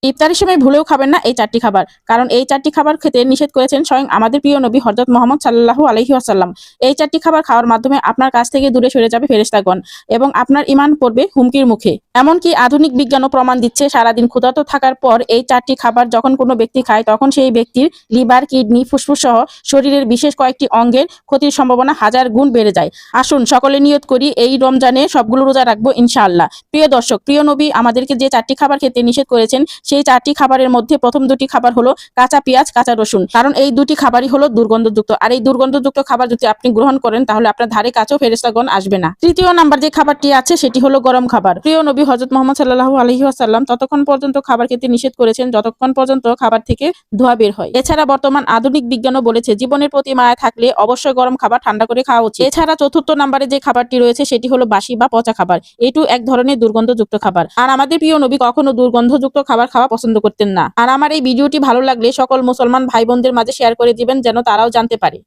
ইফতারের সময় ভুলেও খাবেন না এই 4টি খাবার, কারণ এই 4টি খাবার খেতে নিষেধ করেছেন স্বয়ং আমাদের প্রিয় নবী হযরত মুহাম্মদ সাল্লাল্লাহু আলাইহি ওয়াসাল্লাম। এই 4টি খাবার খাওয়ার মাধ্যমে আপনার কাছ থেকে দূরে সরে যাবে ফেরেশতাগণ এবং আপনার ঈমান পড়বে হুমকির মুখে। এমনকি আধুনিক বিজ্ঞানও প্রমাণ দিচ্ছে সারাদিন ক্ষুধার্ত থাকার পর এই 4টি খাবার যখন কোনো ব্যক্তি খায় তখন সেই ব্যক্তির লিভার, কিডনি, ফুসফুস সহ শরীরের বিশেষ কয়েকটি অঙ্গের ক্ষতির সম্ভাবনা 1000 গুণ বেড়ে যায়। আসুন সকলে নিয়ত করি এই রমজানে সবগুলো রোজা রাখবো ইনশাআল্লাহ। প্রিয় দর্শক, প্রিয় নবী আমাদেরকে যে 4টি খাবার খেতে নিষেধ করেছেন সেই 4টি খাবারের মধ্যে প্রথম 2টি খাবার হলো কাঁচা পেঁয়াজ, কাঁচা রসুন, কারণ এই 2টি খাবারই হলো দুর্গন্ধযুক্ত। আর এই দুর্গন্ধযুক্ত খাবার যদি আপনি গ্রহণ করেন তাহলে আপনার ধারে কাছেও ফেরেশতাগণ আসবে না। তৃতীয় নাম্বার যে খাবারটি আছে সেটি হলো গরম খাবার। প্রিয় নবী হযরত মুহাম্মদ সাল্লাল্লাহু আলাইহি ওয়াসাল্লাম ততক্ষণ পর্যন্ত খাবার খেতে নিষেধ করেছেন যতক্ষণ পর্যন্ত খাবার থেকে ধোঁয়া বের হয়। এছাড়া বর্তমান আধুনিক বিজ্ঞানও বলেছে জীবনের প্রতি মায়া থাকলে অবশ্যই গরম খাবার ঠান্ডা করে খাওয়া উচিত। এছাড়া চতুর্থ নাম্বারে যে খাবারটি রয়েছে সেটি হলো বাসি বা পচা খাবার। এটু এক ধরনের দুর্গন্ধযুক্ত খাবার। আর আমাদের প্রিয় নবী কখনো দুর্গন্ধযুক্ত খাবার খাওয়া পছন্দ করতেন না। আর আমার এই ভিডিওটি ভালো লাগলে সকল মুসলমান ভাই বোনদের মাঝে শেয়ার করে দিবেন যেন তারাও জানতে পারে।